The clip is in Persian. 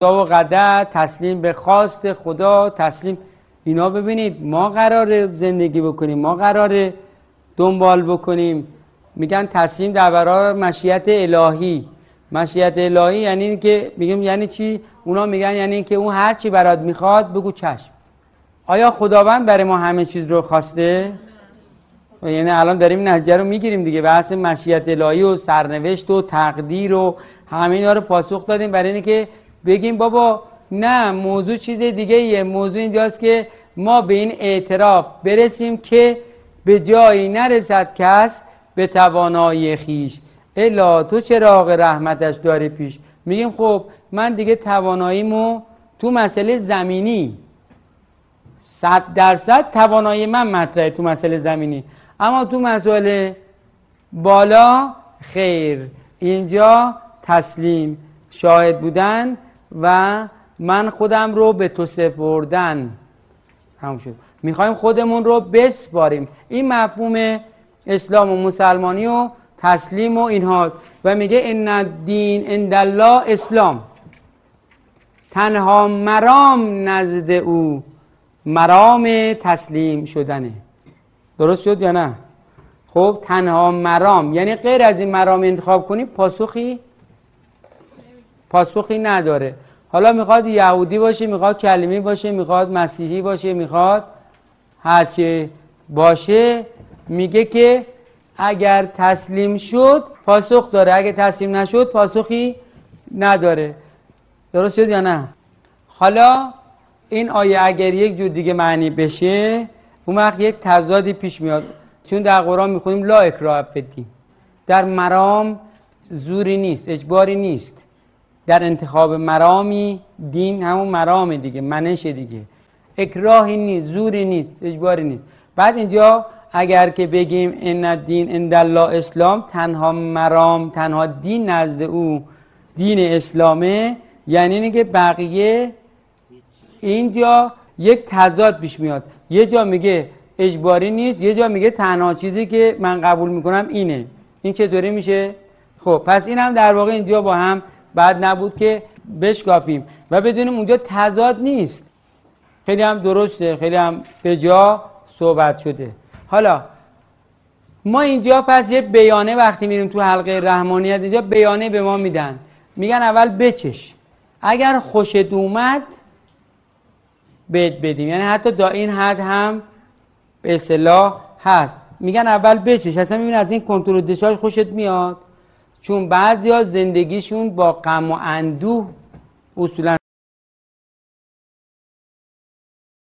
قضا و قدر، تسلیم به خواست خدا، تسلیم اینا. ببینید ما قراره زندگی بکنیم، ما قراره دنبال بکنیم. میگن تسلیم در برابر مشیت الهی. مشیت الهی یعنی این که میگم یعنی چی؟ اونا میگن یعنی این که اون هر چی برات میخواد بگو چشم. آیا خداوند برای ما همه چیز رو خواسته؟ یعنی الان داریم نتیجه رو میگیریم دیگه، بحث مشیت الهی و سرنوشت و تقدیر و همه اینا رو پاسخ دادیم برای اینه که بگیم بابا نه، موضوع چیز دیگه ایه. موضوع اینجاست که ما به این اعتراف برسیم که به جایی نرسد کس به توانایی خیش الا تو چراغ رحمتش داری پیش. میگیم خب من دیگه تواناییمو تو مسئله زمینی 100% توانایی من مطرحه تو مسئله زمینی، اما تو مسئله بالا خیر. اینجا تسلیم، شاهد بودن و من خودم رو به تو سپردن. همون شد. میخوایم خودمون رو بسپاریم. این مفهوم اسلام و مسلمانی و تسلیم و اینهاست. و میگه ان الدین عند الله اسلام، تنها مرام نزد او مرام تسلیم شدنه. درست شد یا نه؟ خب تنها مرام یعنی غیر از این مرام انتخاب کنی پاسخی نداره. حالا میخواد یهودی باشه، میخواد کلمی باشه، میخواد مسیحی باشه، میخواد هرچه باشه، میگه که اگر تسلیم شد پاسخ داره، اگر تسلیم نشد پاسخی نداره. درست شد یا نه؟ حالا این آیه اگر یک جور دیگه معنی بشه اون وقت یک تضادی پیش میاد، چون در قرآن میخونیم لا اکراه فی الدین. در مرام زوری نیست، اجباری نیست. در انتخاب مرامی، دین همون مرام دیگه، منش دیگه، اکراهی نیست، زوری نیست، اجباری نیست. بعد اینجا اگر که بگیم ان الدین عند الله اسلام، تنها مرام، تنها دین نزد او دین اسلامه، یعنی اینه که بقیه اینجا یک تضاد پیش میاد. یه جا میگه اجباری نیست، یه جا میگه تنها چیزی که من قبول میکنم اینه. این چطوری میشه؟ خب پس این هم در واقع اینجا با هم بعد نبود که بشکافیم و بدونیم اونجا تضاد نیست. خیلی هم درسته، خیلی هم به جا صحبت شده. حالا ما اینجا پس یه بیانه وقتی میریم تو حلقه رحمانیت، اینجا بیانه به ما میدن، میگن اول بچش، اگر خوشت اومد بهت بدیم. یعنی حتی تا این حد هم به اصطلاح هست. میگن اول بچش، اصلا میبین از این کنترل دشاش خوشت میاد، چون بعضیا زندگیشون با غم و اندوه اصولا